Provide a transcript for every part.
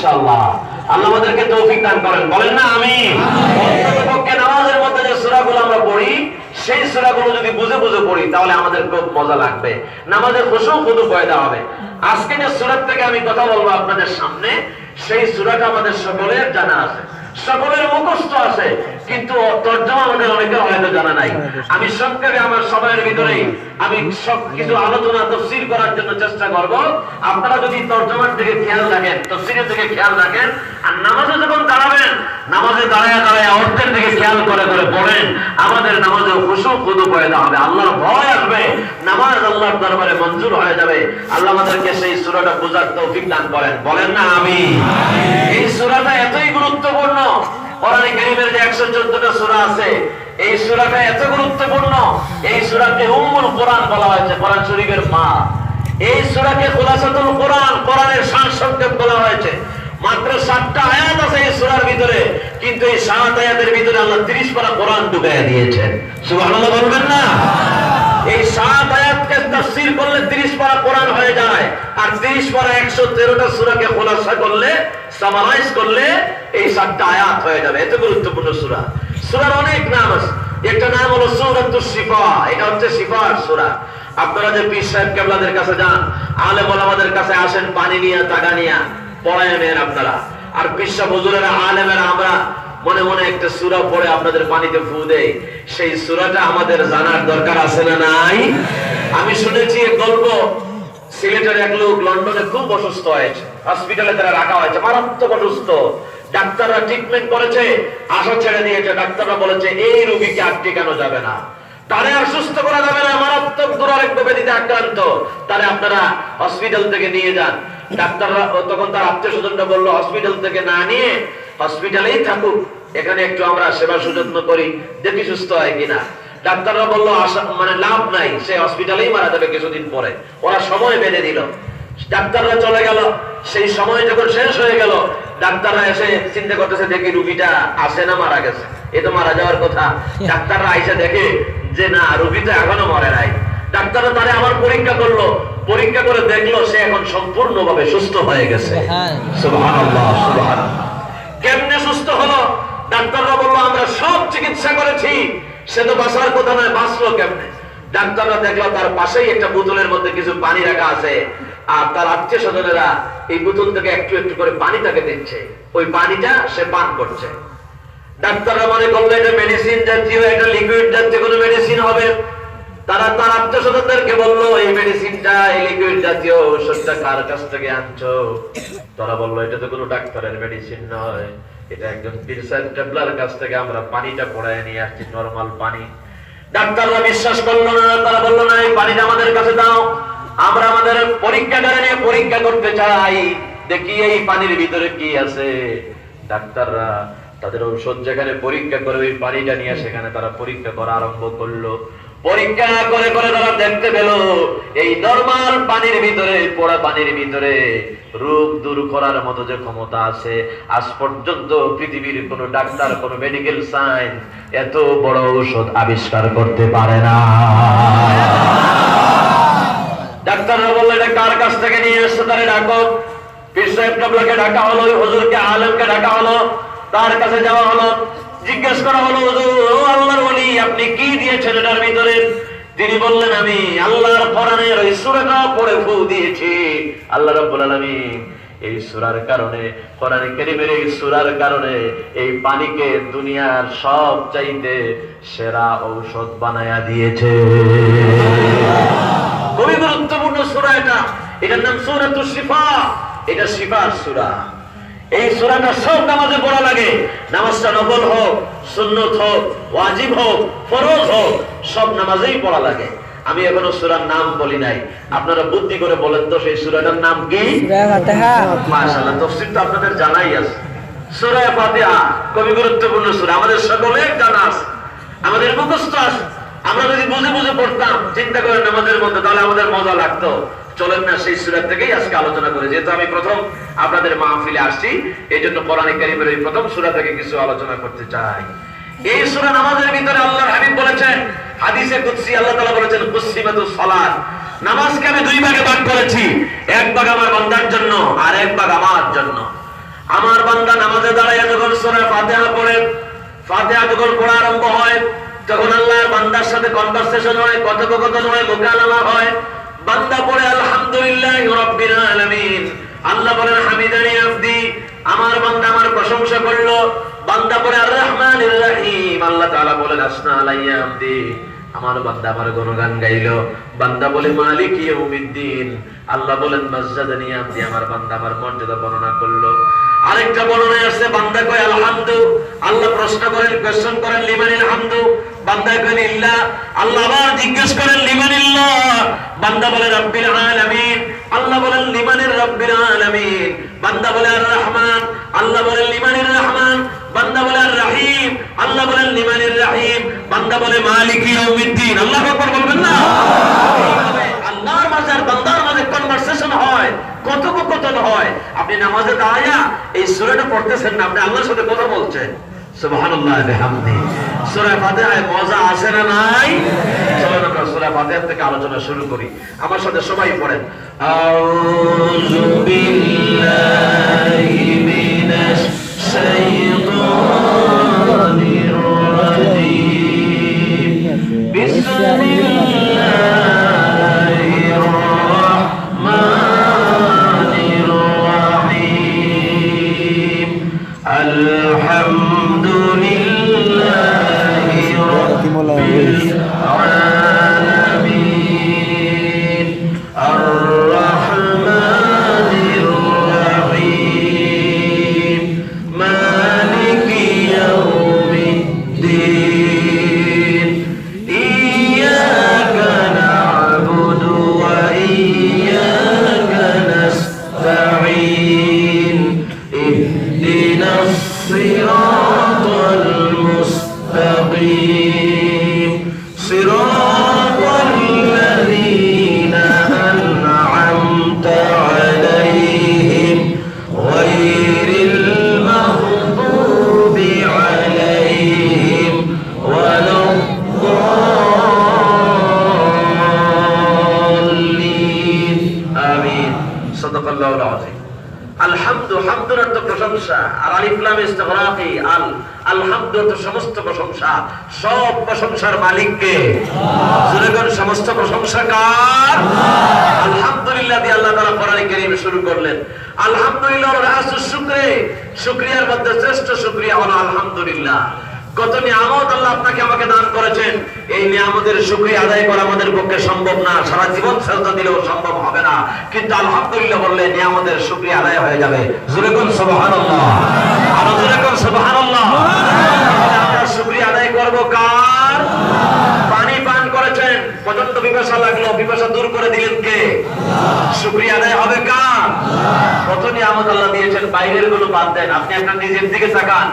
ইনশাআল্লাহ। আল্লাহ আমাদেরকে তৌফিক দান করেন, বলেন না আমিন। অন্ততপক্ষে নামাজের মধ্যে যে সূরাগুলো আমরা পড়ি সেই সূরাগুলো যদি বুঝে বুঝে পড়ি তাহলে আমাদের খুব মজা লাগবে, নামাজের খুশু খুদু পয়দা হবে। আজকে যে সূরা থেকে আমি কথা বলবো আপনাদের সামনে, সেই সূরাটা আমাদের সকলের জানা আছে, সকলের মুখস্থ আছে, কিন্তু তরজমা আমাদের অনেকের হয়তো জানা নাই। আমি সংক্ষেপে আমার সময়ের ভিতরেই আমি সবকিছু আলোচনা তাফসীর করার জন্য চেষ্টা করব। আপনারা যদি তরজমার দিকে খেয়াল রাখেন, তাফসীরের দিকে খেয়াল রাখেন, আর নামাজে যখন দাঁড়াবেন, নামাজে দাঁড়ায় দাঁড়ায় অর্থের দিকে খেয়াল করে করে পড়েন, আমাদের নামাজে খুশু খুদু পয়দা হবে, আল্লাহর ভয় আসবে, নামাজ আল্লাহর দরবারে মঞ্জুর হয়ে যাবে। আল্লাহ আমাদেরকে সেই সূরাটা বোঝার তৌফিক দান করেন, বলেন না আমিন। এই সূরাটা এতই গুরুত্বপূর্ণ, কোরআনে কারীমের যে 114টা সূরা আছে, এই সূরাটা এত গুরুত্বপূর্ণ, এই সূরাকে উম্মুল কোরআন বলা হয়েছে, কোরআন শরীফের মা। এই সূরাকে খুলাসাতুল কোরআন, কোরআনের সারসংক্ষেপ বলা হয়েছে। মাত্র 7টা আয়াত আছে এই সূরার ভিতরে, কিন্তু এই 7 আয়াতের ভিতরে আল্লাহ 30 পারা কোরআন ঢুকাইয়া দিয়েছেন। সুবহানাল্লাহ বলবেন না? এই 7 আয়াতকে তাফসীর করলে 30 পারা কোরআন হয়ে যায়, আর 30 পারা 113টা সূরাকে খোলাসা করলে, সামারাইজ করলে এই 7টা আয়াত হয়ে যাবে। এত গুরুত্বপূর্ণ সূরা। সূরার অনেক নাম আছে, একটা নাম হলো সূরাতুশ শিফা, এটা হচ্ছে শিফার সূরা। আপনারা যে পীর সাহেব কেবলাদের কাছে যান, আলেম ওলামাদের কাছে আসেন পানি নিয়ে, টাকা নিয়ে পড়ায় নেন আপনারা, আর পীর সাহেব হুজুরেরা আলেমেরা আমরা মনে মনে একটা সূরা পড়ে আপনাদের পানিতে ফু দেই, সেই সূরাটা আমাদের জানার দরকার আছে না নাই? আমি শুনেছি এক গল্প, সিলেটের এক লোক লন্ডনে খুব অসুস্থ হয়েছে, হসপিটালে তারা রাখা হয়েছে, মারাত্মক অসুস্থ। ডাক্তাররা ট্রিটমেন্ট করেছে, আশা ছেড়ে দিয়েছে। ডাক্তাররা বলেছে এই রোগীকে আর টিকানো যাবে না, তারে আর সুস্থ করা যাবে না, মারাত্মক দুরারোগ্য ব্যাধিতে আক্রান্ত, তারে আপনারা হসপিটাল থেকে নিয়ে যান। ডাক্তাররা তখন তার আত্মীয় স্বজনরা বললো হসপিটাল থেকে না নিয়ে হসপিটালেই থাকুক, এখানে একটু আমরা সেবা সুযত্ন করি, দেখি সুস্থ হয় কিনা। ডাক্তাররা বললো আশা মানে লাভ নাই, সে হসপিটালেই মারা যাবে কিছুদিন পরে। ওরা সময় বেঁধে দিল, ডাক্তাররা চলে গেল। সেই সময় যখন শেষ হয়ে গেল, ডাক্তাররা এসে চিন্তা করতেছে দেখি রোগীটা আছে না মারা গেছে, এ তো মারা যাওয়ার কথা। ডাক্তাররা আইসা দেখে যে না, রোগী তো এখনো মরে নাই। ডাক্তাররা তারে আবার পরীক্ষা করলো, পরীক্ষা করে দেখলো সে এখন সম্পূর্ণভাবে সুস্থ হয়ে গেছে। সুবহানাল্লাহ, সুবহানাল্লাহ। কেমনে সুস্থ হলো? ডাক্তাররা বললো আমরা সব চিকিৎসা করেছি, সে তো বাঁচার কথা নয়, বাঁচলো কেমনে? ডাক্তাররা দেখলো তার পাশেই একটা বোতলের মধ্যে কিছু পানি রাখা আছে, আর তার আত্মীয় স্বজনেরা এই বোতল থেকে একটু একটু করে পানি তাকে দিচ্ছে, ওই পানিটা সে পান করছে। ডাক্তাররা মনে করলো এটা মেডিসিন জাতীয়, এটা লিকুইড জাতীয় কোনো মেডিসিন হবে। তারা তার আত্মীয় স্বজনদেরকে বললো এই মেডিসিনটা, এই লিকুইড জাতীয় ওষুধটা কার কাছ থেকে আনছো? তারা বললো এটা তো কোনো ডাক্তারের মেডিসিন নয়, এটা একজন পীর সাহেব কেবলার কাছ থেকে আমরা পানিটা পড়ায় নিয়ে আসছি, নরমাল পানি। ডাক্তাররা বিশ্বাস করলো না, তারা বললো না এই পানিটা আমাদের কাছে দাও, আমরা আমাদের পরীক্ষাগারে নিয়ে পরীক্ষা করতে চাই, দেখি এই পানির ভিতরে কি আছে। ডাক্তাররা তাদের ঔষধ যেখানে পরীক্ষা করে ওই পানিটা নিয়ে সেখানে তারা পরীক্ষা করা আরম্ভ করলো। পরীক্ষা করে করে তারা দেখতে পেল এই নরমাল পানির ভিতরে, পোড়া পানির ভিতরে রোগ দূর করার মতো যে ক্ষমতা আছে, আজ পর্যন্ত পৃথিবীর কোন ডাক্তার, কোন মেডিকেল সায়েন্স এত বড় ঔষধ আবিষ্কার করতে পারে না। ডাক্তাররা বললেন এটা কার কাছ থেকে নিয়ে এসছে, তারে ডাকো। পীর সাহেব কেবলাকে ডাকা হলো, হুজুরকে আলেমকে ডাকা হলো, তার কাছে যাওয়া হলো, জিজ্ঞেস করা হলো হুজুর ও আল্লাহর ওলি আপনি কি দিয়েছেন এটার ভিতরে? তিনি বললেন আমি আল্লাহর কোরআনের ওই সূরাটা পড়ে ফু দিয়েছি। আল্লাহ রাব্বুল আলামিন এই সূরার কারণে, কোরআনে কারীমের এই সূরার কারণে এই পানিকে দুনিয়ার সব চাইতে সেরা ঔষধ বানায়া দিয়েছে। খুবই গুরুত্বপূর্ণ সূরা এটা, এটার নাম সূরাতুশ শিফা, এটা শিফার সূরা। এই সূরাটা সব নামাজে পড়া লাগে, নামাজটা নফল হোক, সুন্নত হোক, ওয়াজিব হোক, ফরজ হোক, সব নামাজেই পড়া লাগে। আমি এখনো সূরার নাম বলি নাই, আপনারা বুদ্ধি করে বলেন তো সেই সূরাটার নাম কি? সূরা ফাতিহা। মাশাআল্লাহ, তাফসীর তো আপনাদের জানাই আছে। সূরা ফাতিহা খুবই গুরুত্বপূর্ণ সূরা, আমাদের সকলের জানা আছে, আমাদের মুখস্থ আছে। আমরা যদি বুঝে বুঝে পড়তাম, চিন্তা করে নামাজের মধ্যে, তাহলে আমাদের মজা লাগতো। চলেন না সেই সূরা থেকেই আজকে আলোচনা করে, যেহেতু আমি প্রথম আপনাদের মাহফিলে আসছি, এই জন্য কোরআনে কারীমের এই প্রথম সূরা থেকে কিছু আলোচনা করতে চাই। এই সূরা নামাজের ভিতরে আল্লাহর হাবিব বলেছেন, হাদিসে কুদসি আল্লাহ তাআলা বলেছেন কুসিমাতুস সালাত, নামাজকে আমি দুই ভাগে ভাগ করেছি, এক ভাগ আমার বান্দার জন্য আর এক ভাগ আমার জন্য। আমার বান্দা নামাজে দাঁড়ায় যখন সূরা ফাতিহা পড়ে, ফাতিহা যখন পড়া আরম্ভ হয়, তখন আল্লাহর বান্দার সাথে কনভারসেশন হয়, কথোপকথন হয়, মুকালামা হয়। বান্দা পড়ে আলহামদুলিল্লাহি রাব্বিল আলামিন, আল্লাহ বলেন হামিদানি আবদি, আমার বান্দা আমার প্রশংসা করলো। বান্দা পড়ে আর রহমানির রহিম, আল্লাহ তাআলা বলেন আসনা আলাইয়া আবদি, আমার বান্দা আমার গুণগান গাইলো। বান্দা বলে মালিক ইয়াউমিদ্দিন, আল্লাহ বলেন মাজ্জাদানি আবদি, আমার বান্দা আমার মর্যাদা বর্ণনা করলো। আরেকটা বর্ণনায় আছে বান্দা কয় আলহামদু, আল্লাহ প্রশ্ন করেন, কোয়েশ্চন করেন লিমানিল হামদু, বান্দা কয় ইল্লাহ, আল্লাহ আবার জিজ্ঞেস করেন লিমানিল্লাহ, বান্দা বলে রাব্বিল আলামিন, আল্লাহ বলেন লিমানির রাব্বিল আলামিন। বান্দা বলে আর রহমান, আল্লাহ বলেন লিমানির রহমান। বান্দা বলে আর রহিম, আল্লাহ বলেন লিমানির রহিম। বান্দা বলে মালিক ইয়াউমিদ্দিন, আল্লাহু আকবার বলবেন না? আল্লাহর মাঝে আর বান্দার মাঝে কনভারসেশন হয়, কথোপকথন হয়। আপনি নামাজে দাঁড়ায়া এই সূরাটা পড়তেছেন না, আপনি আল্লাহর সাথে কথা বলছেন। সুবহানাল্লাহ বিহামদি। সূরা ফাতিহায় মজা আছে না নাই? চলুন আমরা সূরা ফাতিহা থেকে আলোচনা শুরু করি। আমার সাথে সবাই পড়েন, আউযু বিল্লাহি মিনাশ শাইতানির রাজীম, বিসমিল্লাহির রাহমানির রাহিম, আলহামদুলিল্লাহি রাব্বিল আলামিন, আর রহমানির রহিম, মালিকি ইয়াউমিদ্দিন, ইয়্যাকা না'বুদু ওয়া ইয়্যাকা নাস্তাঈন, ইহদিনাস সিরাতাল মুস্তাকিম, সিরাতাল লাযীনা আন'আমতা আলাইহিম গায়রিল মাগদুবি আলাইহিম ওয়ালাদ-দাল্লিন। আমিন। সাদাকাল্লাহুল আযীম। আলহামদু, হামদুর অর্থ প্রশংসা, আর আলিফ লাম ইস্তিগরাকি, আল আলহামদু অর্থ সমস্ত প্রশংসা। সব প্রশংসার মালিক কে? জোরে বলেন, সমস্ত প্রশংসা কার? আলহামদুলিল্লাহ দিয়ে আল্লাহ তাআলা কোরআনে কারীমে শুরু করলেন। আলহামদুলিল্লাহ রাসুল শুকরে, শুকরিয়ার মধ্যে শ্রেষ্ঠ শুকরিয়া হলো আলহামদুলিল্লাহ। কত নিয়ামত আল্লাহ আপনাকে আমাকে দান করেছেন, এই নিয়ামতের শুকরিয়া আদায় করা আমাদের পক্ষে সম্ভব না, সারা জীবন সেজদা দিলেও সম্ভব হবে না, কিন্তু আলহামদুলিল্লাহ বললে নিয়ামতের শুকরিয়া আদায় হয়ে যাবে। জোরে বলুন সুবহানাল্লাহ, আরো জোরে বলুন সুবহানাল্লাহ। আমরা শুকরিয়া আদায় করব কার? পানি পান করেছেন, প্রচন্ড পিপাসা লাগলো, পিপাসা দূর করে দিলেন কে? শুকরিয়া আদায় হবে কার? কত নিয়ামত আল্লাহ দিয়েছেন, বাইরের গুলো বাদ দেন, আপনি আপনার নিজের দিকে তাকান।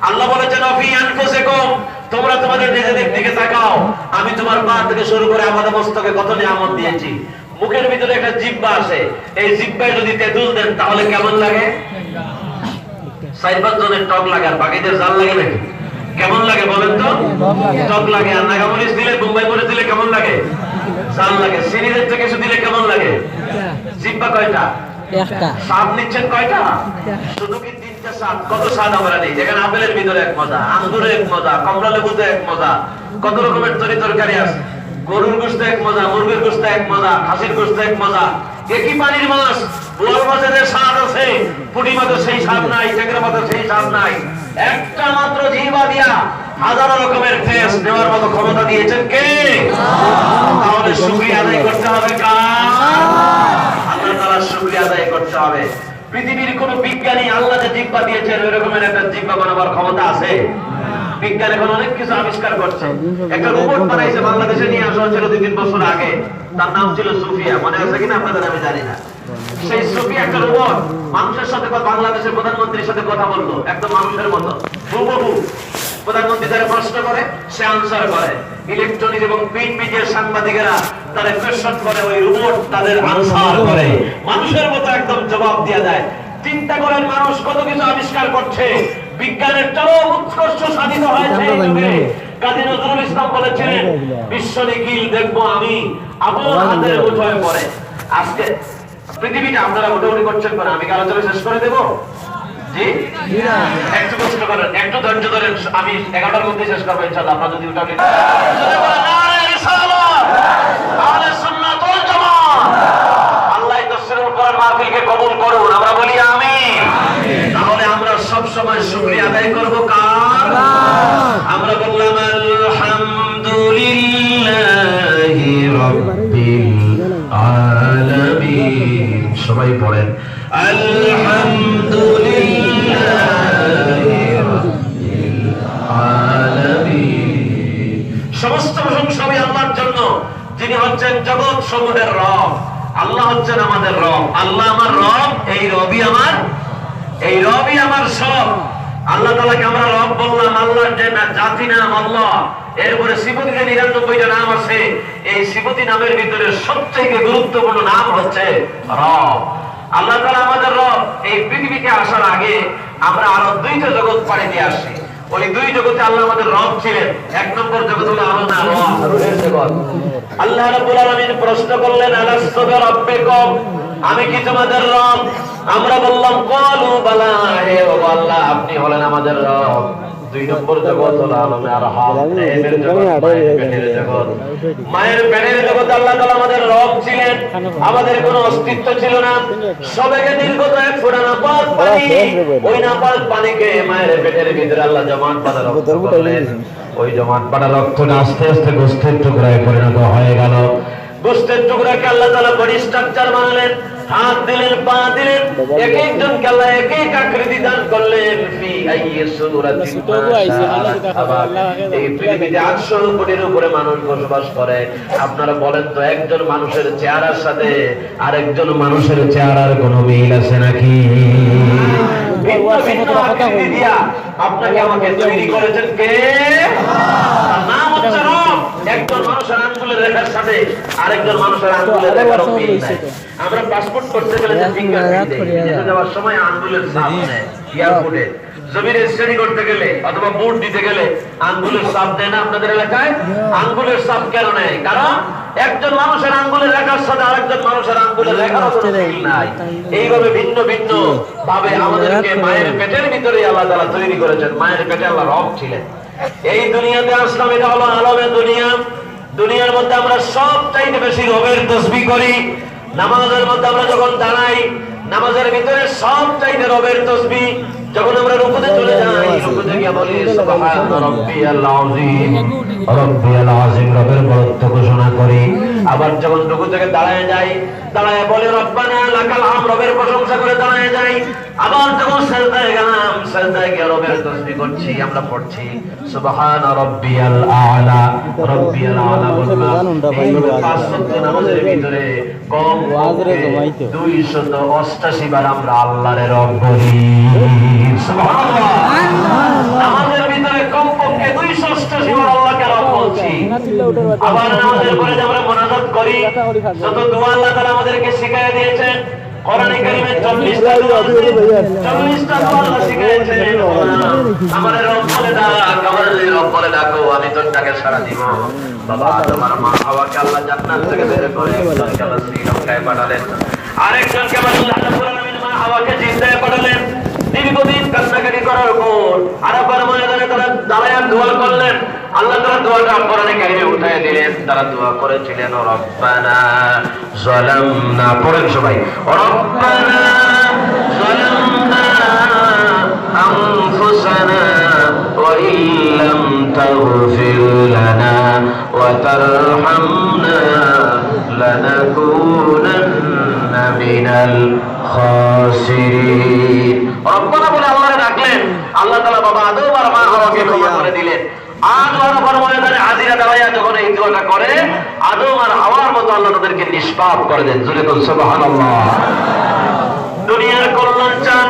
আল্লাহ বলেছেন অফি আনফুসিকুম, তোমরা তোমাদের নিজেদের দিকে তাকাও, আমি তোমার পা থেকে শুরু করে আমাদের মস্তকে কত নিয়ামত দিয়েছি। মুখের ভিতরে একটা জিহ্বা আছে, এই জিহ্বায় যদি তেঁতুল দেন তাহলে কেমন লাগে? 4-5 জনের টক লাগে, আর বাকিদের জাল লাগে নাকি? কেমন লাগে বলেন তো? টক লাগে। আর নাগামরিচ দিলে, বোম্বাই মরিচ দিলে কেমন লাগে? জাল লাগে। চিনি জাতীয় কিছু দিলে কেমন লাগে? জিহ্বা কয়টা? একটা। স্বাদ নিচ্ছেন কয়টা? শুধু কি 3টা স্বাদ? কত স্বাদ আমরা নেই, যেখানে আপেলের ভিতরে এক মজা, আঙ্গুরে এক মজা, কমলা লেবুতে এক মজা, কত রকমের তরকারি আছে। গরুর গোশত এক মজা, মুরগির গোশত এক মজা, খাসির গোশত এক মজা। একই পানির মাছ, বোয়াল মাছের যে স্বাদ আছে, পুঁটি মাছের সেই স্বাদ নাই, ট্যাংরা মাছের সেই স্বাদ নাই। একটা মাত্র জিহ্বা দিয়া হাজারো রকমের টেস্ট দেওয়ার মতো ক্ষমতা দিয়েছেন কে? তাহলে শুকরিয়া আদায় করতে হবে কার? আল্লাহ তাআলার শুকরিয়া আদায় করতে হবে। পৃথিবীর কোন বিজ্ঞানী আল্লাহ যে জিহ্বা দিয়েছেন ওই রকমের একটা জিহ্বা বানাবার ক্ষমতা আছে? বিজ্ঞান এখন অনেক কিছু আবিষ্কার করছে। একটা রোবট বানাইছে, বাংলাদেশে নিয়ে আসা হয়েছিল 2-3 বছর আগে, তার নাম ছিল সুফিয়া। মনে আছে কিনা আপনাদের? আমি জানি না। সেই সুফিয়া একটা রোবট মানুষের সাথে, বাংলাদেশের প্রধানমন্ত্রীর সাথে কথা বলতো একদম মানুষের মতো, হুবহু। প্রধানমন্ত্রী যারা প্রশ্ন করে সে আনসার করে, ইলেকট্রনিক এবং প্রিন্ট মিডিয়ার সাংবাদিকেরা তারা কোয়েশ্চন করে, ওই রোবট তাদের আনসার করে, মানুষের মতো একদম জবাব দিয়ে দেয়। চিন্তা করেন মানুষ কত কিছু আবিষ্কার করছে, বিজ্ঞানের চরম উৎকর্ষ সাধিত হয়েছে এই যুগে। কাজী নজরুল ইসলাম বলেছিলেন বিশ্ব নিখিল দেখবো আমি আপন হাতের মুঠোয় পড়ে। আজকে পৃথিবীটা আপনারা মোটামুটি করছেন করে, আমি কি আলোচনা শেষ করে দেবো? জি একটু কষ্ট করেন, একটু ধৈর্য ধরেন, আমি 11টার মধ্যে শেষ করবো ইনশাআল্লাহ। আপনারা যদি উঠাবেন আল্লাহ তাফসীরুল কোরআন মাহফিলকে কবুল করুন, আমরা বলি আমিন। তাহলে আমরা সব সময় শুকরিয়া আদায় করব কার? আমরা বললাম আলহামদুলিল্লাহি রাব্বিল আলামিন। সবাই পড়েন আলহামদুলিল্লাহি রাব্বিল আলামিন। সমস্ত প্রশংসা আল্লাহর জন্য, যিনি হচ্ছেন জগৎ সমূহের রব। আল্লাহ হচ্ছেন আমাদের রব। আল্লাহ আমার রব, এই রবই আমার, এই রবই আমার সব। আল্লাহ তাআলাকে আমরা রব বললাম, আল্লাহর যে জাতি নাম আল্লাহ, এরপরে সিফাতে 99টা নাম আছে। এই সিফাতি নামের ভিতরে সবচেয়ে গুরুত্বপূর্ণ নাম হচ্ছে রব। আল্লাহ তাআলা আমাদের রব। এই পৃথিবীতে আসার আগে আমরা আরো 2টা জগৎ পাড়ি দিয়ে আসছি। ওই 2 জগতে আল্লাহ আমাদের রব ছিলেন। 1 নম্বর জগৎ হলো আল্লাহ রূহের জগৎ। আল্লাহ রাব্বুল আলামিন প্রশ্ন করলেন আলাস্তু বিরাব্বিকুম, আমি কি তোমাদের রব? আমরা বললাম ক্বালু বালা, হে আল্লাহ আপনি হলেন আমাদের রব। 2 নম্বর জগৎ হলো আলমে আরহাম, প্রেমের জগৎ, মায়ের পেটের জগৎ। মায়ের পেটের জগৎ আল্লাহ তাআলা আমাদের রব ছিলেন। আমাদের কোনো অস্তিত্ব ছিল না। সবেগে নির্গত এক ফোঁটা নাপাক পানি, ওই নাপাক পানিকে মায়ের পেটের ভিতরে আল্লাহ জমাট বাঁধা রক্ত করলেন। ওই জমাট বাঁধা রক্তটা আস্তে আস্তে গোশতের টুকরায় পরিণত হয়ে গেল। গোশতের টুকরাকে আল্লাহ তাআলা বডি স্ট্রাকচার বানালেন, হাত দিলেন, পা দিলেন, এক একজনকে আল্লাহ এক এক আকৃতি দান করলেন। ফি আইয়ি সূরাতিন এই পৃথিবীতে 800 কোটির উপরে মানুষ বসবাস করে। আপনারা বলেন তো, একজন মানুষের চেহারার সাথে আরেকজন মানুষের চেহারার কোনো মিল আছে নাকি? ভিন্ন ভিন্ন আকৃতি দিয়া আপনাকে আমাকে তৈরি করেছেন কে? নাম হচ্ছে রব। একজন মানুষের আঙ্গুলের রেখার সাথে আরেকজন মানুষের আঙ্গুলের রেখার মিল নাই। আমরা পাসপোর্ট করতে গেলে যে ফিঙ্গারপ্রিন্ট দেই, বিদেশে যাওয়ার সময় আঙ্গুলের ছাপ নেয় এয়ারপোর্টে। জমিনে স্টাডি করতে গেলে অথবা বুট দিতে গেলে আঙ্গুলের ছাপ দেয় না আপনাদের এলাকায়? আঙ্গুলের ছাপ কেন নেয়? কারণ একজন মানুষের আঙ্গুলের রেখার সাথে আরেকজন মানুষের আঙ্গুলের রেখার কোনো মিল নাই। এইভাবে ভিন্ন ভিন্ন ভাবে আমাদেরকে মায়ের পেটের ভিতরে আল্লাহ তাআলা তৈরি করেছেন। মায়ের পেটে আল্লাহ রব ছিলেন। এই দুনিয়াতে আসলাম, এটা হলো আলমে দুনিয়া। দুনিয়ার মধ্যে আমরা সব চাইতে বেশি রবের তাসবিহ করি। নামাজের মধ্যে আমরা যখন দাঁড়াই, নামাজের ভিতরে সব চাইতে রবের তাসবিহ। যখন আমরা রুকুতে চলে যাই, রুকুতে গিয়ে বলি সুবহান রাব্বিয়াল আযীম, রাব্বিয়াল আযীম, রবের বরত্ব ঘোষণা করি। আবার যখন রুকু থেকে দাঁড়ায় যাই, দাঁড়ায় বলি রব্বানা লাকাল হামদ, রবের প্রশংসা করে দাঁড়ায় যাই। আবার যখন সিজদায় গেলাম, সিজদায় গিয়ে রবের তাসবিহ করছি, আমরা পড়ছি সুবহান রাব্বিয়াল আ'লা, রাব্বিয়াল আ'লা বললাম। এইভাবে 5 ওয়াক্ত নামাজের ভিতরে কম 288 বার আমরা আল্লাহর রব বলি। আমাদের ভিতরে কমপক্ষে 288 বার আল্লাহকে রব বলছি। আবার নামাজের পরে আমরা মুনাজাত করি, যত দোয়া আল্লাহ তাআলা আমাদেরকে শিখিয়ে দিয়েছেন। কোরআনে কারীমে 40টা দোয়া আছে, 40টা দোয়া আল্লাহ শিখিয়েছেন। আমাদের রব বলে ডাক, আমাদের রব বলে ডাকো, আমি তোর ডাকে সাড়া দিব। বাবা তোমার মা হাওয়াকে আল্লাহ জান্নাত থেকে বের করে একজনকে আল্লাহ শ্রীলঙ্কায় পাঠালেন, আরেকজনকে আল্লাহ রাব্বুল আলামিন মা হাওয়াকে জিন্দায় পাঠালেন। দীর্ঘদিন কান্নাকাটি করার পর আরাফার ময়দানে তারা দাঁড়ায় দোয়া করলেন। আল্লাহ তাআলা দোয়াটা কোরআনে কারীমে উঠায় দিলেন। তারা দোয়া করেছিলেন রব্বানা যালামনা, পড়েন সবাই, রব্বানা যালামনা আনফুসানা ওয়া ইল্লাম তাগফির লানা ওয়া তারহামনা লানাকুনান্না মিনাল খাসিরিন। রব্বানা বলে আল্লাহরে ডাকলেন। আল্লাহ তাআলা বাবা আদম আর মা হাওয়াকে ক্ষমা করে দিলেন। আদম আর হাওয়ার ময়দানে হাজিরা দাঁড়ায়া যখন এই দোয়াটা করে, আদম আর হাওয়ার মতো আল্লাহ তাদেরকে নিষ্পাপ করে দেন। জোরে বল সুবহানাল্লাহ। দুনিয়ার কল্যাণ চান,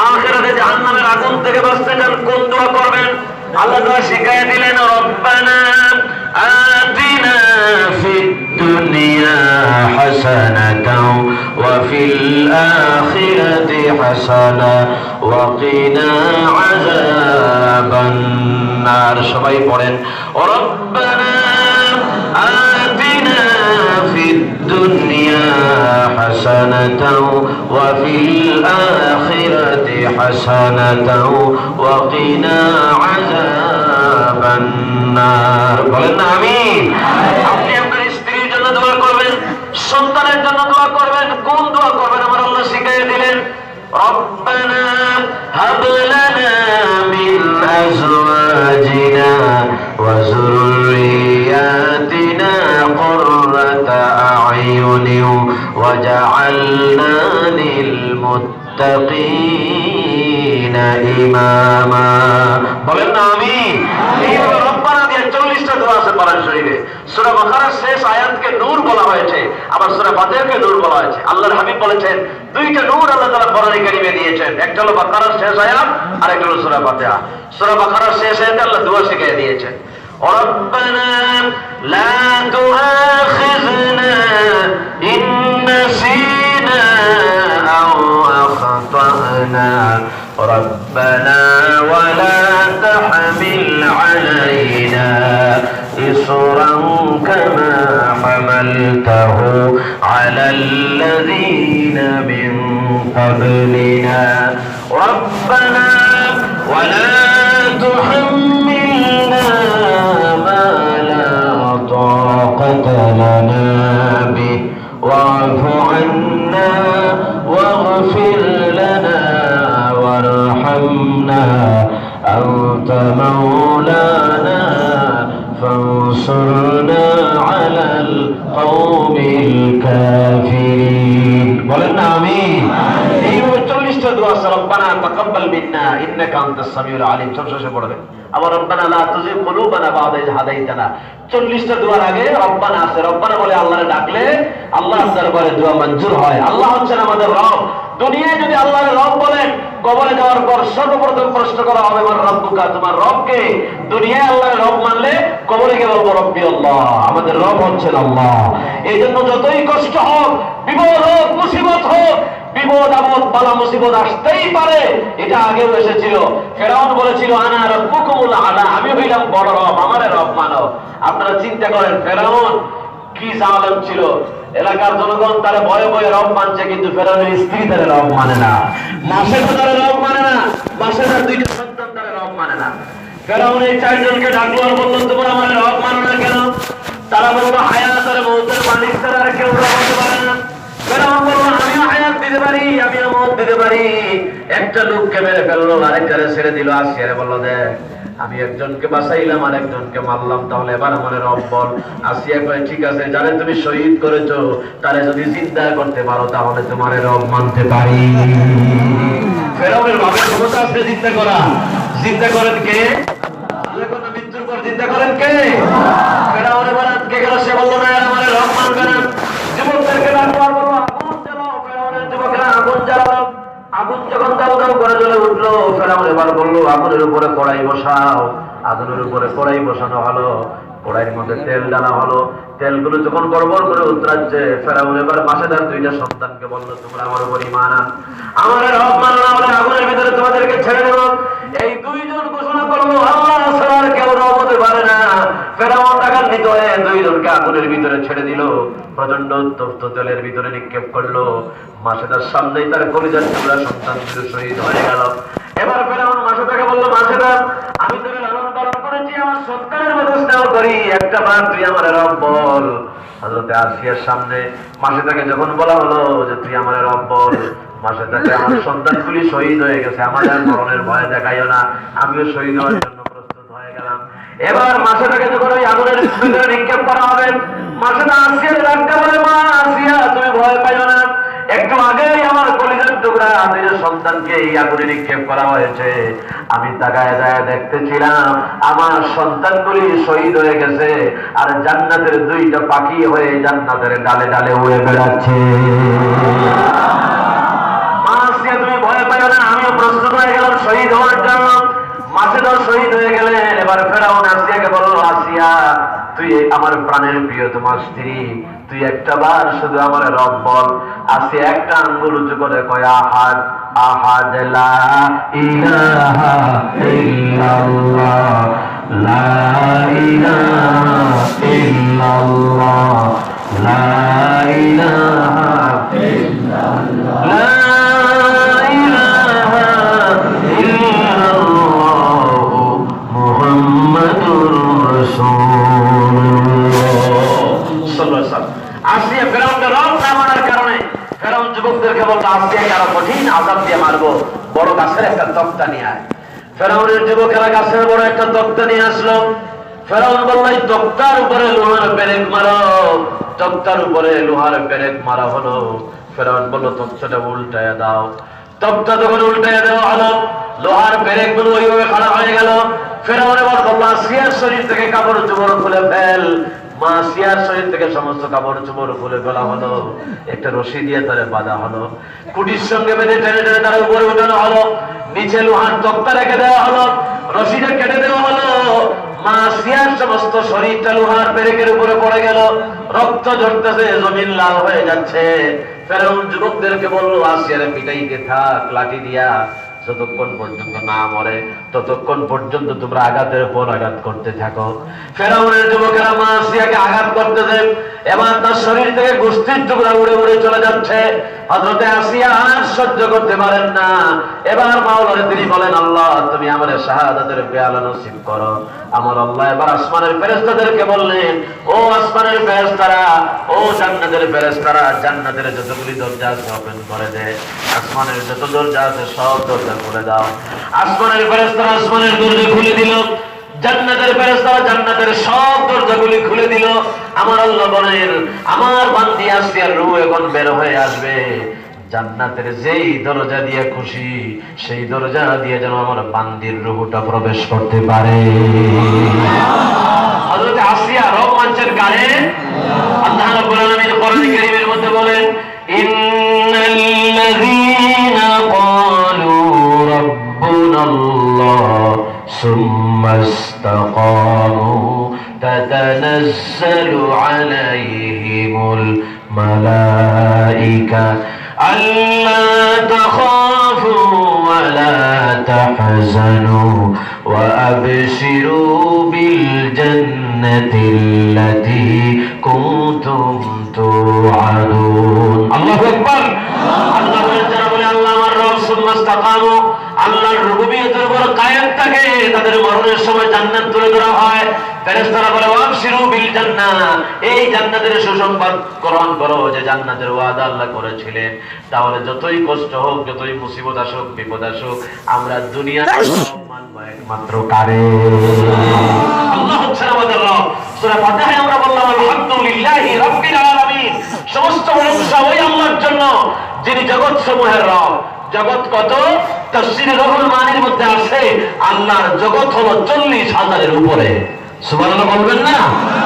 আখিরাতে জাহান্নামের আগুন থেকে বাঁচতে চান, কোন দোয়া করবেন? আল্লাহ তাআলা শিখিয়ে দিলেন রব্বানা আতিনা ফিদ দুনিয়া হাসানাতাও ওয়া ফিল আখিরাতি হাসানা ওয়া কিনা আযাবান নার। সবাই পড়েন রব্বানা আতিনা ফিদ দুনিয়া حسنة وفي الآخرة حسنة وقنا عذاب النار বলেন আমিন আপনি আপনার স্ত্রীর জন্য দোয়া করবেন সন্তানের জন্য দোয়া করবেন কোন দোয়া করবেন আমার আল্লাহ শিখিয়ে দিলেন ربنا هب لنا من أزواجنا وذرياتنا قرة أعين وجعلنا للمتقين إماما বলেন না আমিন এই রব্বানা দিয়ে 40টা দোয়া আছে কোরআন শরীফে সূরা বাকারার শেষ আয়াতকে নূর বলা হয়েছে আবার সূরা ফাতিহাকে নূর বলা হয়েছে আল্লাহর হাবিব বলেছেন দুইটা নূর আল্লাহ তাআলা কোরআনে কারীমে দিয়েছেন একটা হলো বাকারার শেষ আয়াত আর একটা হলো সূরা ফাতিহা সূরা বাকারার শেষ আয়াতে আল্লাহ দোয়া শিখিয়ে দিয়েছেন ربنا لا تؤاخذنا إن نسينا أو أخطأنا ربنا ولا تحمل علينا إصرا كما حملته على الذين من قبلنا ربنا ولا تحملنا ما لا طاقة لنا به واعف عنا واغفر لنا وارحمنا أنت مولانا فانصرنا على القوم الكافرين বলেন আমিন এই 40টা দোয়া আছে রব্বানা তাকাব্বাল মিন্না ইন্নাকা আনতাস সামিউল আলিম শেষে পড়বেন আবার রব্বানা লা তুযিগ কুলুবানা বা'দা ইয হাদাইতানা 40টা দোয়ার আগে রব্বানা আছে রব্বানা বলে আল্লাহরে ডাকলে আল্লাহর দরবারে দোয়া মঞ্জুর হয় আল্লাহ হচ্ছেন আমাদের রব দুনিয়ায় যদি আল্লাহর রব বলেন কবরে যাওয়ার পর সর্বপ্রথম প্রশ্ন করা হবে আমার রব্বুকা তোমার রব কে দুনিয়ায় আল্লাহর রব মানলে কবরে গিয়ে বলবো রব্বি আল্লাহ আমাদের রব হচ্ছেন আল্লাহ এইজন্য যতই কষ্ট হোক বিপদ হোক মুসিবত হোক বিপদ আপদ বালা মুসিবত আসতেই পারে এটা আগেও এসেছিল ফেরাউন বলেছিল আনা রাব্বুকুমুল আলা আমি হইলাম বড় রব আমারে রব মানো আপনারা চিন্তা করেন ফেরাউন কি জালেম ছিল এলাকার জনগণ তারে ভয়ে ভয়ে রব মানছে কিন্তু ফেরাউনের স্ত্রী তারে রব মানে না মাসে তারে রব মানে না মাসে তার দুইটা সন্তান তারে রব মানে না ফেরাউন এই চারজনকে ডাকলো আর বলল তোমরা আমার রব মানো না কেন তারা বলল হায়াত আর মওতের মালিক ছাড়া আর কেউ রব হতে পারে না ফেরাউন বলল আমিও হায়াত দিতে পারি আমিও মওত দিতে পারি একটা লোককে মেরে ফেললো আরেকটারে ছেড়ে দিল আসিয়ারে বলল দেখ আমি একজনকে বাঁচাইলাম আর একজনকে মারলাম তাহলে এবার আমার রব বল আসিয়া কয় ঠিক আছে যারে তুমি শহীদ করেছো তারে যদি জিন্দা করতে পারো তাহলে তোমার রব মানতে পারি ফেরাউনের বাবার ক্ষমতা আছে জিন্দা করা জিন্দা করেন কে যখন মৃত্যুর পর জিন্দা করেন কে ফেরাউন এবার আটকে গেল সে বলল না আমার রব মানবে না যুবকদেরকে ডাকলো আর বলল আগুন জ্বালাও ফেরাউনের যুবকরা আগুন জ্বালাও আগুন যখন দাও দাও করে জ্বলে উঠলো ফেরাউন এবার বললো আগুনের উপরে কড়াই বসাও আগুনের উপরে কড়াই বসানো হলো কড়াইয়ের মধ্যে তেল ঢালা হলো তেলগুলো যখন গড়বড় করে উতরাচ্ছে ফেরাউন এবার মাসেদার দুইটা সন্তানকে বললো তোমরা আমার উপর ঈমান আনো আমার রব মানো না হলে আগুনের ভিতরে তোমাদেরকে ছেড়ে দেব এই দুইজন ঘোষণা করলো আল্লাহ ছাড়া আর কেউ রব হতে পারে না ফেরাউন রাগান্বিত হয়ে দুইজনকে আগুনের ভিতরে ছেড়ে দিল প্রচন্ড উত্তপ্ত তেলের ভিতরে নিক্ষেপ করলো মাসেদার সামনেই তার কলিজার টুকরা সন্তান শহীদ হয়ে গেল এবার ফেরাউন মাসেদাকে বললো মাসেদা আমি তোকে লালন পালন করেছি আমার সন্তানের মতো স্নেহ করি একটা বার তুই আমার রব বল হযরত আসিয়ার সামনে মাসেদাকে যখন বলা হলো যে তুই আমার রব বল মাসেদাকে আমার সন্তানগুলি শহীদ হয়ে গেছে আমাদের মরণের ভয় দেখাইও না আমিও শহীদ হওয়ার জন্য প্রস্তুত হয়ে গেলাম এবার মাসেদাকে যখন ওই আগুনের ভিতরে নিক্ষেপ করা হবে মাসেদা আসিয়ার ডাকতে বলে মা আসিয়া তুমি ভয় পাইও না একটু আগেই আমার কলিজার টুকরা নিজের সন্তানকে এই আগুনে নিক্ষেপ করা হয়েছে আমি তাকায় যায় দেখতেছিলাম আমার সন্তানগুলি শহীদ হয়ে গেছে আর জান্নাতের দুইটা পাখি হয়ে জান্নাতের ডালে ডালে উড়ে বেড়াচ্ছে মাসিয়া তুমি ভয় পাইও না আমিও প্রস্তুত হয়ে গেলাম শহীদ হওয়ার জন্য মাসেদাও শহীদ হয়ে গেলেন এবার ফেরাউন আসিয়াকে বলল আসিয়া তুই আমার প্রাণের প্রিয় তোমার স্ত্রী তুই একটা বার শুধু আমার রব বল আসে একটা আঙ্গুল উঁচু করে কয় আহাদ আহাদ লা ইলাহা ইল্লাল্লাহ লা ইলাহা ইল্লাল্লাহ লা ইলাহা আসিয়া ফেরাউনকে রব না মানার কারণে ফেরাউন যুবকদেরকে বলতো আসিয়াকে আরো কঠিন আযাব দিয়ে মারবো, বড় গাছের একটা তক্তা নিয়ে আয়। ফেরাউনের যুবকেরা গাছের বড় একটা তক্তা নিয়ে আসলো। ফেরাউন বলল এই তক্তার উপরে লোহার পেরেক মারো। তক্তার উপরে লোহার পেরেক মারা হলো। ফেরাউন বলল তক্তাটা উল্টায় দাও। তক্তা যখন উল্টায় দেওয়া হলো, লোহার পেরেক গুলো ওইভাবে খাড়া হয়ে গেল। ফেরাউন এবার বলল আসিয়ার শরীর থেকে কাপড় চোপড় খুলে ফেল। মা আসিয়ার শরীর থেকে সমস্ত কাপড় চোপড় খুলে ফেলা হলো। একটা রশি দিয়ে তারে বাঁধা হলো। কুটির সঙ্গে বেঁধে টেনে টেনে তার উপরে উঠানো হলো। নিচে লোহার তক্তা রেখে দেওয়া হলো, রশিটা কেটে দেওয়া হলো। মা আসিয়ার সমস্ত শরীরটা লোহার পেরেকের উপরে পড়ে গেল। রক্ত ঝরতেছে, জমিন লাল হয়ে যাচ্ছে। ফেরাউন যুবকদেরকে বললো আসিয়ারে পিটাইতে থাক লাঠি দিয়া, যতক্ষণ পর্যন্ত না মরে ততক্ষণ পর্যন্ত তোমরা আঘাতের পর আঘাত করতে থাকো। ফেরাউনের যুবকেরা মা আসিয়াকে আঘাত করতেছে। এবার তার শরীর থেকে গোস্তির টুকরা উড়ে উড়ে চলে যাচ্ছে। হযরতে আসিয়া আর সহ্য করতে পারেন না। এবার মাওলারে তিনি বলেন আল্লাহ তুমি আমাদের শাহাদাতের পেয়ালা নসিব করো। আমার আল্লাহ এবার আসমানের ফেরেশতাদেরকে বললেন ও আসমানের ফেরেশতারা, ও জান্নাতের ফেরেশতারা, জান্নাতের যতগুলি দরজা আছে ওপেন করে দে। আসমানের যত দরজা আছে সব দরজা খুলে দাও। আসমানের ফেরেশতারা আসমানের দরজা খুলে দিল। জান্নাতের ফেরেশতারা জান্নাতের সব দরজাগুলি খুলে দিল। আমার আল্লাহ বলেন আমার বান্দি আসিয়ার রূহ এখন বের হয়ে আসবে। জান্নাতের যেই দরজা দিয়ে খুশি সেই দরজা দিয়ে যেন আমার বান্দির রূহটা প্রবেশ করতে পারে। হযরত আসিয়া রব মানছেন কারে? আল্লাহ রাব্বুল আলামিন কোরআন কারীমের মধ্যে বলেন ইন্নাল্লাযীনা ক্বালু রাব্বুনাল্লাহ সুম্মা ইসতাকামু তাতানাজ্জালু আলাইহিমুল মালাইকা আল্লা তাখাফু ওয়া লা তাহজানু ওয়া আবশিরু বিল জান্নাতিল্লাতী কুনতুম তুআদুন। আল্লাহু আকবার। আল্লাহ যারা বলে আল্লাহ আমার রব সুম্মা ইসতাকামু, আল্লাহর রুবুবিয়তের উপর কায়েম থাকে, তাদের মরণের সময় জান্নাত তুলে ধরা হয়। ফেরেশতারা বলে ওয়াবশিরু বিল জান্নাহ, এই জান্নাতের সুসংবাদ গ্রহণ করো যে জান্নাতের ওয়াদা আল্লাহ করেছিলেন। তাহলে যতই কষ্ট হোক, যতই মুসিবত আসুক, বিপদ আসুক, আমরা দুনিয়ার মানব একমাত্র কারে? আল্লাহ হচ্ছেন আমাদের রব। সূরা ফাতিহায় আমরা বললাম আলহামদুলিল্লাহি রাব্বিল আলামিন, সমস্ত প্রশংসা ওই আল্লাহর জন্য যিনি জগৎ সমূহের রব। জগৎ কত? তাফসীরে রুহুল মানির মধ্যে আছে আল্লাহর জগৎ হলো 40,000-এর উপরে। সুবহানাল্লাহ বলবেন না?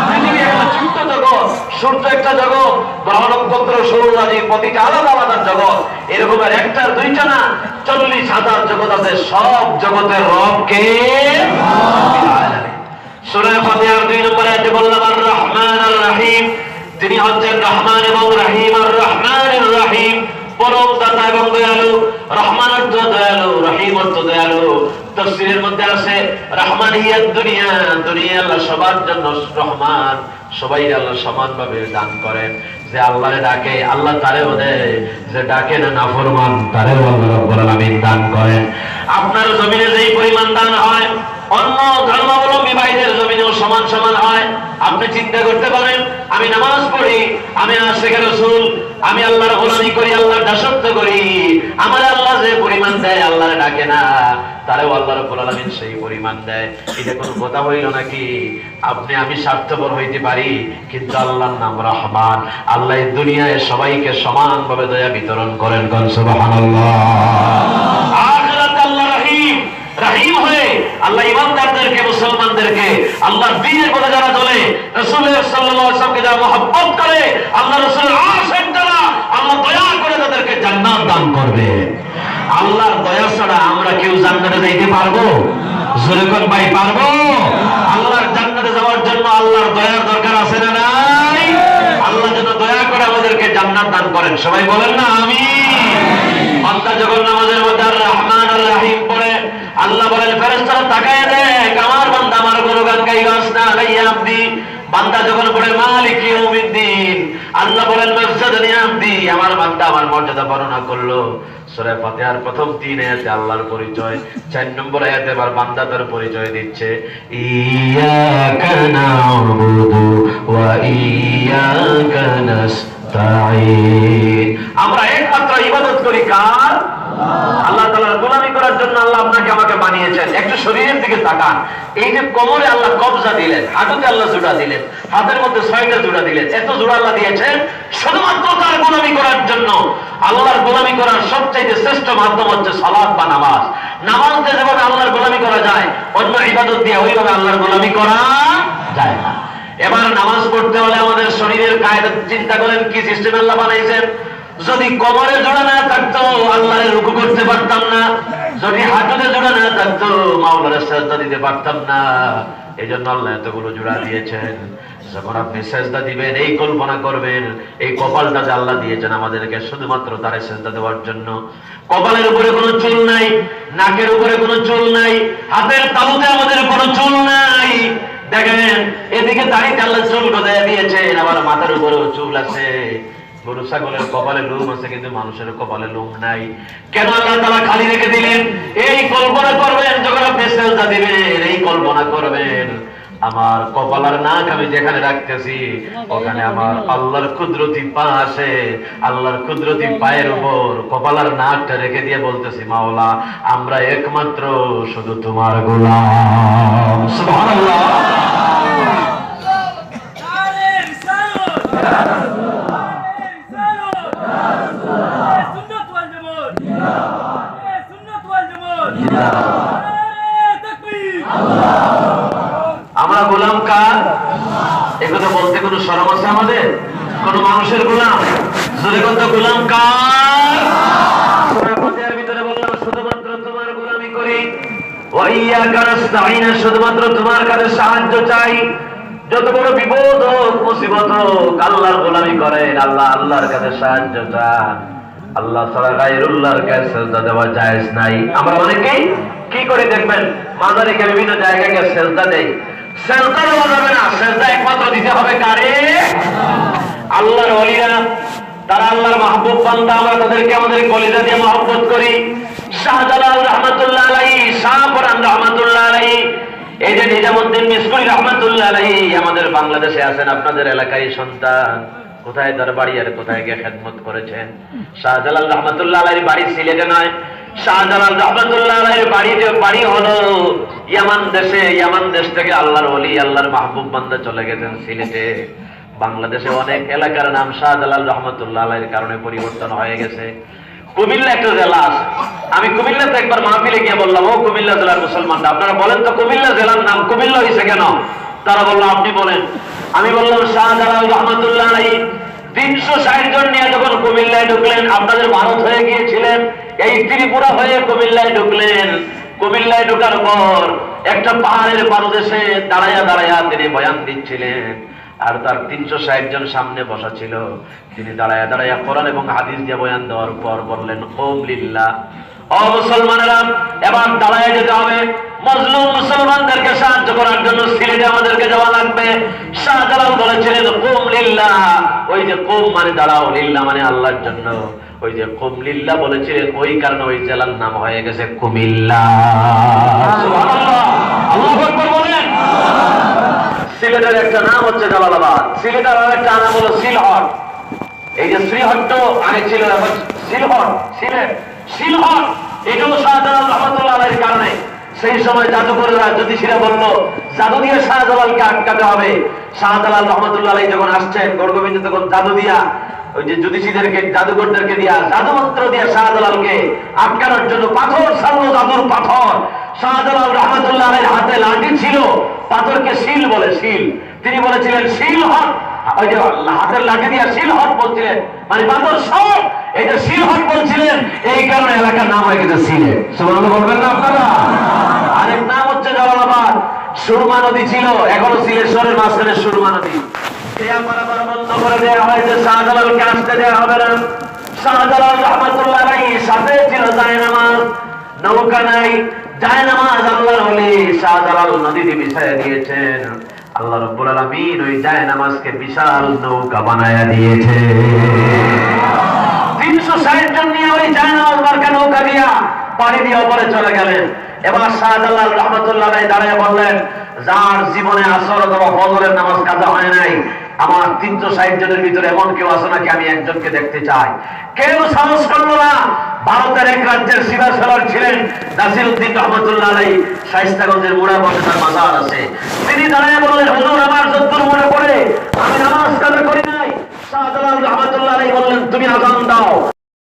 পৃথিবী একটা ছোট্ট জগৎ, সূর্য একটা জগৎ, গ্রহ নক্ষত্র সৌররাজি প্রতিটা আলাদা আলাদা জগৎ। এরকম একটা দুইটা না, 40,000 জগৎ আছে। সব জগতের রব কে? সূরা ফাতিহার 2 নম্বর আয়াতে বললাম আর রহমান আর রহিম, তিনি হচ্ছেন রহমান এবং রহিম। আর রহমানুর রহিম, পরম দাতা এবং দয়ালু। রহমান অর্থ দয়ালু, রহিম অর্থ দয়ালু। তাফসীরের মধ্যে আছে রহমানিয়াত দুনিয়া, দুনিয়া আল্লাহ সবার জন্য রহমান, সবাই আল্লাহ সমানভাবে দান করেন। যে আল্লাহরে ডাকে আল্লাহ তারেও দেয়, যে ডাকে না নাফরমান তারেও আল্লাহ রাব্বুল আলামিন দান করেন। আপনার জমিনে যেই পরিমাণ দান হয় অন্য ধর্মাবলম্বী ভাইদের জমিনেও সমান সমান হয়। আপনি চিন্তা করতে পারেন আমি নামাজ পড়ি, আমি আশিকে রাসূল, আমি আল্লাহর গোলামি করি, আল্লাহর দাসত্ব করি, আমার আল্লাহ যে পরিমাণ দেয় আল্লাহরে ডাকে না তারেও আল্লাহ রাব্বুল আলামিন সেই পরিমাণ দেয়। এটা কোনো কথা হইল নাকি? আপনি আমি স্বার্থপর হইতে পারি, কিন্তু আল্লাহর নাম রহমান। আল্লাহ দুনিয়ায় সবাইকে সমানভাবে দয়া বিতরণ করেন। কোন সুবহানাল্লাহ। আখিরাতে আল্লাহ রহিম, রহিম হয়ে আল্লাহ ইমানদারদেরকে, মুসলমানদেরকে, আল্লাহর দ্বীনের পথে যারা চলে, রাসূল সাল্লাল্লাহু আলাইহি ওয়াসাল্লামকে যারা মহব্বত করে, আল্লাহ রাসূলের আশিক যারা, আল্লাহ দয়া করে তাদেরকে জান্নাত দান করবে। আল্লাহর দয়া ছাড়া আমরা কেউ জান্নাতে যাইতে পারবো? জোরে কোন ভাই পারবো? আল্লাহর জান্নাতে যাওয়ার জন্য আল্লাহর দয়ার দরকার আছে না নাই? আল্লাহ যেন দয়া করে আমাদেরকে জান্নাত দান করেন। সবাই বলেন না আমিন। বান্দা যখন নামাজের মধ্যে আর রহমান আর রহিম পড়ে, আল্লাহ বলেন ফেরেশতারা তাকায় দেখ আমার বান্দা আমার গুণগান গাইবাস না, আলাইয়া আব্দি বান্দা যখন পড়ে মালিক ইয়াউমিদ্দিন, আল্লাহ বলেন মাসজাদানি আবদি, আমার বান্দা আমার মর্যাদা বর্ণনা করলো। সূরা ফাতিহার প্রথম 3 আয়াতে আল্লাহর পরিচয়, 4 নম্বর আয়াতে আবার বান্দাদের পরিচয় দিচ্ছে, ইয়াকা না'বুদু ওয়া ইয়াকা নাস্তাঈন। আমরা একমাত্র ইবাদত করি কার? আল্লাহ তাআলার গোলামি করার জন্য আল্লাহ আপনাকে আমাকে বানিয়েছেন। একটু শরীরের দিকে তাকান। এই যে কোমরে আল্লাহ কবজা দিলেন, হাঁটুতে আল্লাহ জোড়া দিলেন, হাতের মধ্যে 6টা জোড়া দিলেন, এত জোড়া আল্লাহ দিয়েছেন শুধুমাত্র তার গোলামি করার জন্য। আল্লাহর গোলামি করার সবচেয়ে শ্রেষ্ঠ মাধ্যম হচ্ছে সালাত বা নামাজ। নামাজ দিয়ে যেভাবে আল্লাহর গোলামি করা যায়, অন্য ইবাদত দিয়ে ওইভাবে আল্লাহর গোলামি করা যায় না। এবার নামাজ পড়তে হলে আমাদের শরীরের কায়দা চিন্তা করেন কি সিস্টেম আল্লাহ বানাইছেন। যদি কোমরে জোড়া না থাকতো আল্লাহর রুকু করতে পারতাম না, যদি হাঁটুতে জোড়া না থাকতো মাওলার সিজদা দিতে পারতাম না। এইজন্য আল্লাহ এতগুলো জোড়া দিয়েছেন। যখন আপনি সিজদা দিবেন এই কল্পনা করবেন এই কপালটা যে আল্লাহ দিয়েছেন আমাদেরকে শুধুমাত্র তার সিজদা দেওয়ার জন্য। কপালের উপরে কোনো চুল নাই, নাকের উপরে কোনো চুল নাই, হাতের তালুতে আমাদের কোনো চুল নাই। দেখেন এদিকে দাড়িতে আল্লাহ চুল গজায় দিয়েছেন, আবার মাথার উপরেও চুল আছে। গরু ছাগলের কপালে লোম আছে কিন্তু মানুষের কপালে লোম নাই। কেন আল্লাহ তাআলা খালি রেখে দিলেন? এই কল্পনা করবেন যখন আপনি সিজদা দিবেন, এই কল্পনা করবেন আমার কপাল আর নাক আমি যেখানে রাখতেছি ওখানে আমার আল্লাহর কুদরতি পা আছে। আল্লাহর কুদরতি পায়ের উপর কপাল আর নাকটা রেখে দিয়ে বলতেছি, মাওলা আমরা একমাত্র শুধু তোমার গোলাম। সুবহানাল্লাহ। আমরা গোলাম কার? একথা বলতে কোনো শরম আছে আমাদের? কোন মানুষের গোলাম? জোরে কথা গোলাম কার? সূরা ফাতিহার ভিতরে বললাম শুধুমাত্র তোমার গোলামি করি। ওয়া ইয়াকা নাস্তাঈন, শুধুমাত্র তোমার কাছে সাহায্য চাই। যত বড় বিপদ হোক মুসিবত হোক আল্লাহর গোলামি করেন, আল্লাহর কাছে সাহায্য চান। আল্লাহ ছাড়া গায়রুল্লাহর কাছে সিজদা দেওয়া জায়েজ নাই। আমরা অনেকেই কি করে দেখবেন মাজারিকে বিভিন্ন জায়গায় গিয়ে সিজদা দেই। সিজদা দেওয়া যাবে না, সিজদা একমাত্র দিতে হবে কারে? আল্লাহর ওলিরা, তারা আল্লাহর মাহবুব বান্দা। আমরা তাদেরকে আমাদের কলিজা দিয়ে মহব্বত করি। শাহজালাল রাহমাতুল্লাহ আলাইহি, শাহপুরান রাহমাতুল্লাহ আলাইহি, এই যে নিজামুদ্দিন মিসকুলি রাহমাতুল্লাহ আলাইহি আমাদের বাংলাদেশে আছেন, আপনাদের এলাকায় সন্তান। কোথায় তার বাড়ি আর কোথায় গিয়ে খেদমত করেছেন। শাহজালাল রাহমাতুল্লাহ আলাইহির বাড়ি সিলেটে নয়, শাহজালাল রাহমাতুল্লাহ আলাইহির বাড়ি হলো ইয়ামান দেশে। ইয়ামান দেশ থেকে আল্লাহর ওলি আল্লাহর মাহবুব বান্দা চলে গেছেন সিলেটে। বাংলাদেশে অনেক এলাকার নাম শাহজালাল রাহমাতুল্লাহ আলাইহির কারণে পরিবর্তন হয়ে গেছে। কুমিল্লা একটা জেলা আছে। আমি কুমিল্লাতে একবার মাহফিলে গিয়ে বললাম, ও কুমিল্লা জেলার মুসলমানরা আপনারা বলেন তো কুমিল্লা জেলার নাম কুমিল্লা হয়েছে কেন? তারা বললো আপনি বলেন। আমি বললাম শাহজালাল রাহমাতুল্লাহ আলাইহি 360 জন নিয়ে যখন কুমিল্লায় ঢুকলেন, আপনাদের ভারত হয়ে গিয়েছিলেন, এই ত্রিপুরা হয়ে কুমিল্লায় ঢুকলেন। কুমিল্লায় ঢোকার পর একটা পাহাড়ের পাদদেশে দাঁড়াইয়া দাঁড়াইয়া তিনি বয়ান দিচ্ছিলেন। আর তার 360 জন সামনে বসা ছিল। তিনি দাঁড়াইয়া দাঁড়াইয়া কোরআন এবং হাদিস দিয়ে বয়ান দেওয়ার পর বললেন, ওম লিল্লাহ, ও মুসলমানেরা এবার দাঁড়াইয়া যেতে হবে। মজলুম মুসলমানদেরকে সাহায্য করার জন্য সিলেটে আমাদেরকে যাওয়া লাগবে। শাহজালাল বলেছিলেন কুম লিল্লাহ। ওই যে কুম মানে দাঁড়াও, লিল্লাহ মানে আল্লাহর জন্য। ওই যে কুম লিল্লাহ বলেছিলেন, ওই কারণে ওই জেলার নাম হয়ে গেছে কুমিল্লা। সুবহানাল্লাহ, আল্লাহু আকবার বলেন। সিলেটের একটা নাম হচ্ছে জালালাবাদ, সিলেটের আরেকটা নাম হলো সিলহট। এই যে শ্রীহট্ট আগে ছিল, এখন সিলহট, সিলেট সিলহট। এটাও শাহজালাল রাহমাতুল্লাহ আলাইহির কারণে। সেই সময় জাদুকররা জ্যোতিষীরা বলল জাদু দিয়ে শাহজালালকে আটকাতে হবে। শাহজালাল রাহমাতুল্লাহ আলাইহি যখন আসছেন গড়গোবিন্দ তখন জাদু দিয়া, ওই যে জ্যোতিষীদেরকে জাদুকরদেরকে দিয়া জাদুমন্ত্র দিয়া শাহজালালকে আটকানোর জন্য পাথর ছাড়লো, জাদুর পাথর। শাহজালাল রাহমাতুল্লাহ আলাইহির হাতে লাঠি ছিল, পাথরকে শিল বলে, শিল। তিনি বলেছিলেন শিল হট। ওই যে হাতের লাঠি দিয়া শিল হট বলছিলেন, মানে পাথর সব। এই যে শিল হট বলছিলেন, এই কারণে এলাকার নাম হয়ে গেছে সিলেট। সুবহানাল্লাহ বলবেন না আপনারা? আরেক নাম হচ্ছে জালালাবাদ। সুরমা নদী ছিল, এখনো সিলেট শহরের মাঝখানে সুরমা নদী। বন্ধ করে দেওয়া হয়েছে, শাহজালালকে আসতে দেওয়া হবে না। শাহজালাল রাহমাতুল্লাহ আলাইহির সাথে ছিল জায়নামাজ, নৌকা নাই, জায়নামাজ আল্লাহর ওলি শাহজালাল নদীতে বিছায়া দিয়েছেন। আল্লাহ রাব্বুল আলামিন ওই জায়নামাজকে বিশাল নৌকা বানায়া দিয়েছে। 360 জন নিয়ে ওই জায়নামাজ মার্কা নৌকা দিয়া পানি দিয়ে ওপরে চলে গেলেন। এবার শাহজালাল রহমাতুল্লাহ আলাইহি দাঁড়িয়ে বললেন, যার জীবনে আসর অথবা ফজরের নামাজ কাজা হয় নাই, আমার 360 জনের ভিতরে এমন কেউ আছে নাকি, আমি একজনকে দেখতে চাই। কেউ সাহস করলো না। ভারতের এক রাজ্যের সিভাসালার ছিলেন নাসিরউদ্দিন রহমাতুল্লাহ আলাইহি, শায়েস্তাগঞ্জের মুড়াবনে তার মাজার আছে। তিনি দাঁড়িয়ে বললেন, হুজুর আমার যদ্দূর মনে পড়ে আমি নামাজ কাজা করি নাই। শাহজালাল রহমাতুল্লাহ আলাইহি বললেন, তুমি আযান দাও।